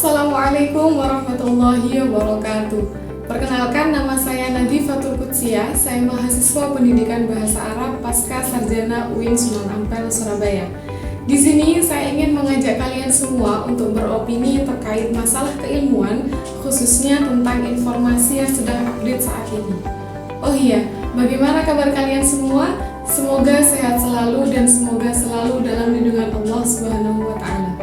Assalamualaikum warahmatullahi wabarakatuh. Perkenalkan, nama saya Nadifatul Qudsiah. Saya mahasiswa Pendidikan Bahasa Arab Pasca Sarjana UIN Sunan Ampel, Surabaya. Di sini saya ingin mengajak kalian semua untuk beropini terkait masalah keilmuan, khususnya tentang informasi yang sedang update saat ini. Oh iya, bagaimana kabar kalian semua? Semoga sehat selalu dan semoga selalu dalam lindungan Allah Subhanahu wa Ta'ala.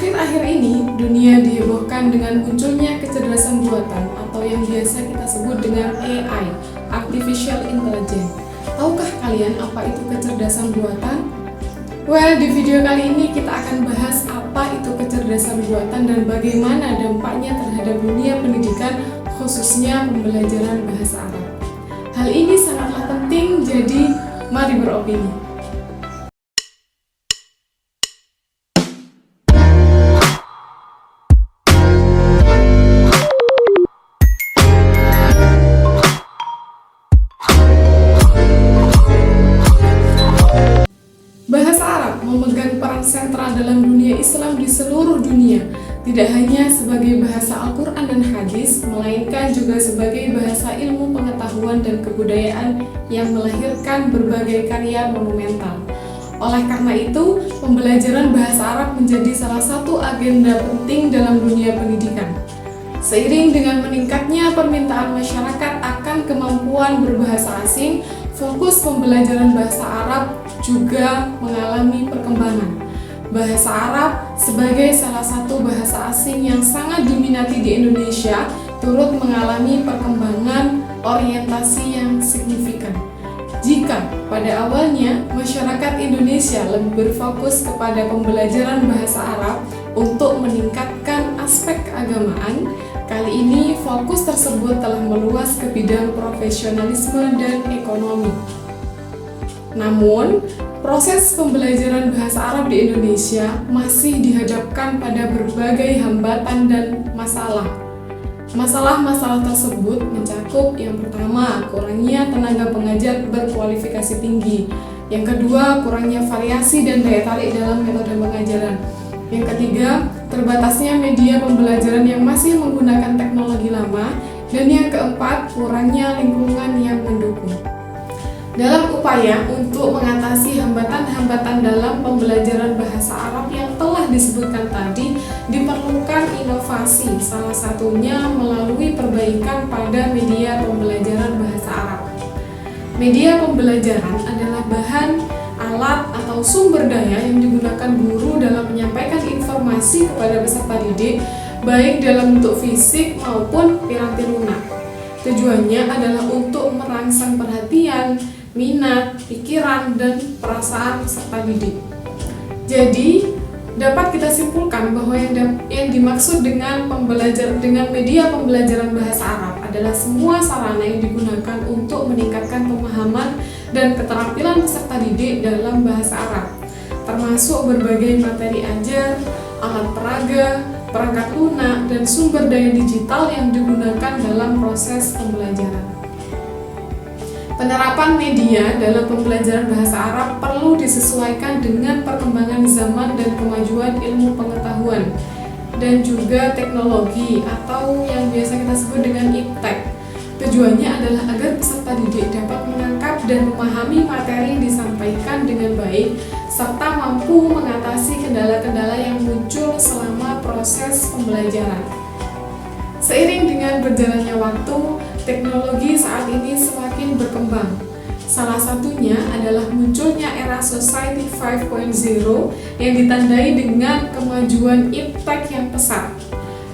Akhir-akhir ini, dunia dihebohkan dengan munculnya kecerdasan buatan atau yang biasa kita sebut dengan AI, Artificial Intelligence. Tahukah kalian apa itu kecerdasan buatan? Well, di video kali ini kita akan bahas apa itu kecerdasan buatan dan bagaimana dampaknya terhadap dunia pendidikan, khususnya pembelajaran bahasa Arab. Hal ini sangatlah penting, jadi mari beropini. Bahasa Arab memegang peran sentral dalam dunia Islam di seluruh dunia, tidak hanya sebagai bahasa Al-Quran dan Hadis, melainkan juga sebagai bahasa ilmu pengetahuan dan kebudayaan yang melahirkan berbagai karya monumental. Oleh karena itu, pembelajaran bahasa Arab menjadi salah satu agenda penting dalam dunia pendidikan. Seiring dengan meningkatnya permintaan masyarakat akan kemampuan berbahasa asing, fokus pembelajaran bahasa Arab juga mengalami perkembangan. Bahasa Arab sebagai salah satu bahasa asing yang sangat diminati di Indonesia turut mengalami perkembangan orientasi yang signifikan. Jika pada awalnya masyarakat Indonesia lebih berfokus kepada pembelajaran bahasa Arab untuk meningkatkan aspek keagamaan, kali ini fokus tersebut telah meluas ke bidang profesionalisme dan ekonomi. Namun, proses pembelajaran bahasa Arab di Indonesia masih dihadapkan pada berbagai hambatan dan masalah. Masalah-masalah tersebut mencakup yang pertama, kurangnya tenaga pengajar berkualifikasi tinggi. Yang kedua, kurangnya variasi dan daya tarik dalam metode pengajaran. Yang ketiga, terbatasnya media pembelajaran yang masih menggunakan teknologi lama. Dan yang keempat, kurangnya lingkungan yang mendukung. Dalam upaya untuk mengatasi hambatan-hambatan dalam pembelajaran bahasa Arab yang telah disebutkan tadi, diperlukan inovasi, salah satunya melalui perbaikan pada media pembelajaran bahasa Arab. Media pembelajaran adalah bahan, alat, atau sumber daya yang digunakan guru dalam menyampaikan informasi kepada peserta didik, baik dalam bentuk fisik maupun piranti lunak. Tujuannya adalah untuk merangsang perhatian, minat, pikiran, dan perasaan peserta didik. Jadi, dapat kita simpulkan bahwa yang dimaksud dengan media pembelajaran bahasa Arab adalah semua sarana yang digunakan untuk meningkatkan pemahaman dan keterampilan peserta didik dalam bahasa Arab, termasuk berbagai materi ajar, alat peraga, perangkat lunak, dan sumber daya digital yang digunakan dalam proses pembelajaran. Penerapan media dalam pembelajaran bahasa Arab perlu disesuaikan dengan perkembangan zaman dan kemajuan ilmu pengetahuan dan juga teknologi atau yang biasa kita sebut dengan iptek. Tujuannya adalah agar peserta didik dapat menangkap dan memahami materi yang disampaikan dengan baik serta mampu mengatasi kendala-kendala yang muncul selama proses pembelajaran. Seiring dengan berjalannya waktu, teknologi saat ini semakin berkembang. Salah satunya adalah munculnya era Society 5.0 yang ditandai dengan kemajuan iptek yang pesat.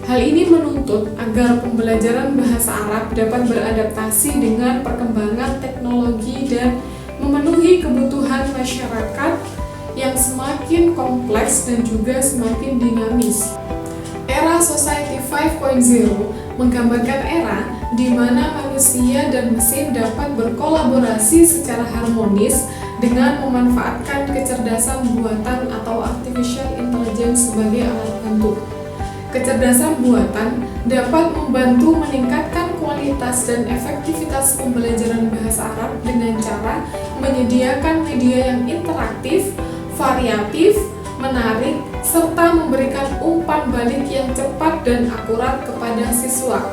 Hal ini menuntut agar pembelajaran bahasa Arab dapat beradaptasi dengan perkembangan teknologi dan memenuhi kebutuhan masyarakat yang semakin kompleks dan juga semakin dinamis. Era Society 5.0 menggambarkan era di mana manusia dan mesin dapat berkolaborasi secara harmonis dengan memanfaatkan kecerdasan buatan atau artificial intelligence sebagai alat bantu. Kecerdasan buatan dapat membantu meningkatkan kualitas dan efektivitas pembelajaran bahasa Arab dengan cara menyediakan media yang interaktif, variatif, menarik, serta memberikan umpan balik yang cepat dan akurat kepada siswa.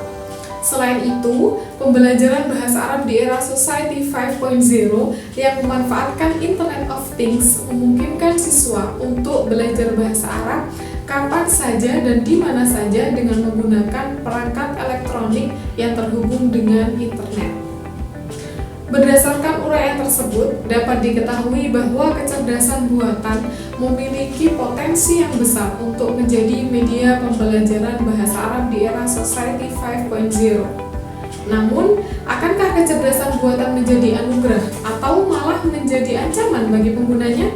Selain itu, pembelajaran bahasa Arab di era Society 5.0 yang memanfaatkan Internet of Things memungkinkan siswa untuk belajar bahasa Arab kapan saja dan di mana saja dengan menggunakan perangkat elektronik yang terhubung dengan internet. Berdasarkan uraian tersebut, dapat diketahui bahwa kecerdasan buatan memiliki potensi yang besar untuk menjadi media pembelajaran bahasa Arab di era Society 5.0. Namun, akankah kecerdasan buatan menjadi anugerah atau malah menjadi ancaman bagi penggunanya?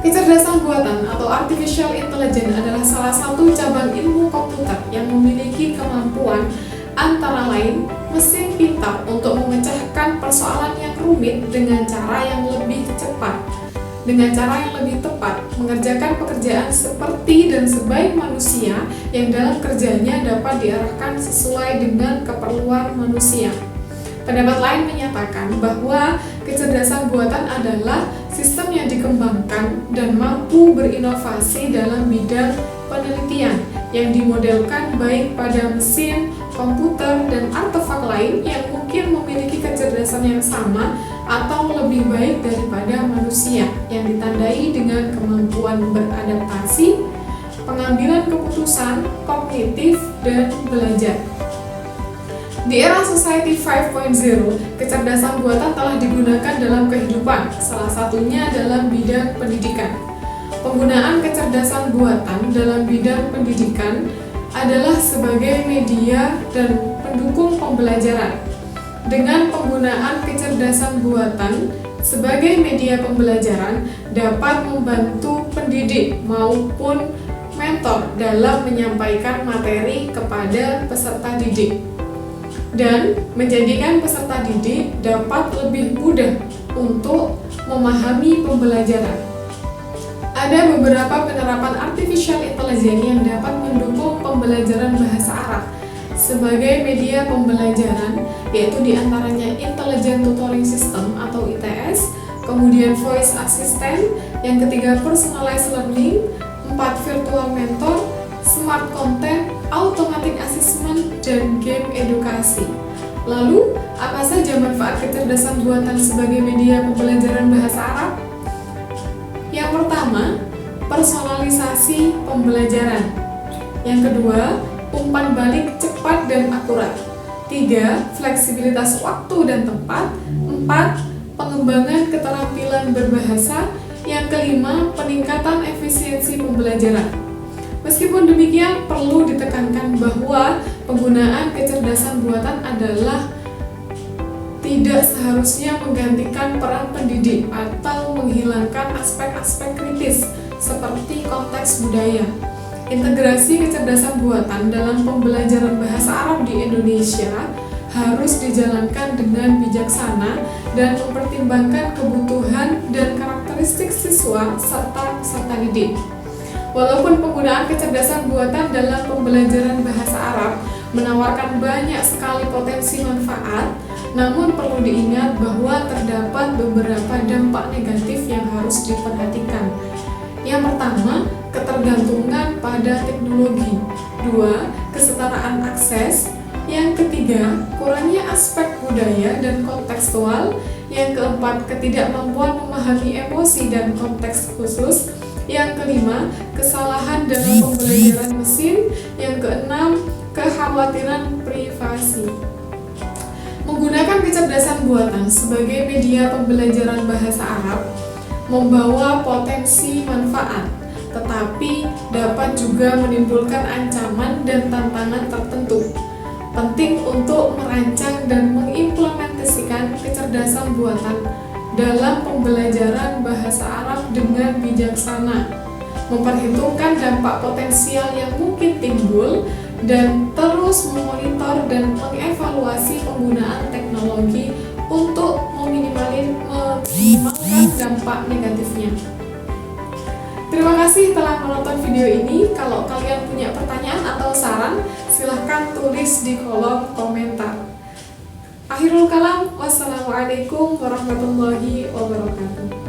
Kecerdasan buatan atau artificial intelligence adalah salah satu cabang ilmu komputer yang memiliki kemampuan antara lain mesin pintar untuk memecahkan persoalan yang rumit dengan cara yang lebih cepat, dengan cara yang lebih tepat, mengerjakan pekerjaan seperti dan sebaik manusia yang dalam kerjanya dapat diarahkan sesuai dengan keperluan manusia. Pendapat lain menyatakan bahwa kecerdasan buatan adalah sistem yang dikembangkan dan mampu berinovasi dalam bidang penelitian yang dimodelkan baik pada mesin, komputer, dan artefak lain yang mungkin memiliki kecerdasan yang sama atau lebih baik daripada manusia yang ditandai dengan kemampuan beradaptasi, pengambilan keputusan, kognitif, dan belajar. Di era Society 5.0, kecerdasan buatan telah digunakan dalam kehidupan, salah satunya dalam bidang pendidikan. Penggunaan kecerdasan buatan dalam bidang pendidikan adalah sebagai media dan pendukung pembelajaran. Dengan penggunaan kecerdasan buatan sebagai media pembelajaran dapat membantu pendidik maupun mentor dalam menyampaikan materi kepada peserta didik dan menjadikan peserta didik dapat lebih mudah untuk memahami pembelajaran. Ada beberapa penerapan artificial intelligence yang dapat mendukung pembelajaran bahasa Arab sebagai media pembelajaran, yaitu diantaranya Intelligent Tutoring System atau ITS, kemudian Voice Assistant, yang ketiga Personalized Learning, 4 Virtual Mentor, Smart Content, Automatic Assessment, dan Game Edukasi. Lalu, apa saja manfaat kecerdasan buatan sebagai media pembelajaran bahasa Arab? Yang pertama, personalisasi pembelajaran. Yang kedua, umpan balik cepat dan akurat. 3. Fleksibilitas waktu dan tempat. 4. Pengembangan keterampilan berbahasa. Yang kelima, peningkatan efisiensi pembelajaran. Meskipun demikian, perlu ditekankan bahwa penggunaan kecerdasan buatan adalah tidak seharusnya menggantikan peran pendidik atau menghilangkan aspek-aspek kritis seperti konteks budaya. Integrasi kecerdasan buatan dalam pembelajaran bahasa Arab di Indonesia harus dijalankan dengan bijaksana dan mempertimbangkan kebutuhan dan karakteristik siswa serta peserta didik. Walaupun penggunaan kecerdasan buatan dalam pembelajaran bahasa Arab menawarkan banyak sekali potensi manfaat, namun perlu diingat bahwa terdapat beberapa dampak negatif yang harus diperhatikan. Yang pertama, ketergantungan pada teknologi. 2. Kesetaraan akses. Yang ketiga, kurangnya aspek budaya dan kontekstual. Yang keempat, ketidakmampuan memahami emosi dan konteks khusus. Yang kelima, kesalahan dalam pembelajaran mesin. Yang keenam, kekhawatiran privasi. Menggunakan kecerdasan buatan sebagai media pembelajaran bahasa Arab membawa potensi manfaat, tetapi dapat juga menimbulkan ancaman dan tantangan tertentu. Penting untuk merancang dan mengimplementasikan kecerdasan buatan dalam pembelajaran bahasa Arab dengan bijaksana, memperhitungkan dampak potensial yang mungkin timbul, dan terus memonitor dan mengevaluasi penggunaan teknologi untuk meminimalkan dampak negatifnya. Terima kasih telah menonton video ini. Kalau kalian punya pertanyaan atau saran, silahkan tulis di kolom komentar. Akhirul kalam, wassalamualaikum warahmatullahi wabarakatuh.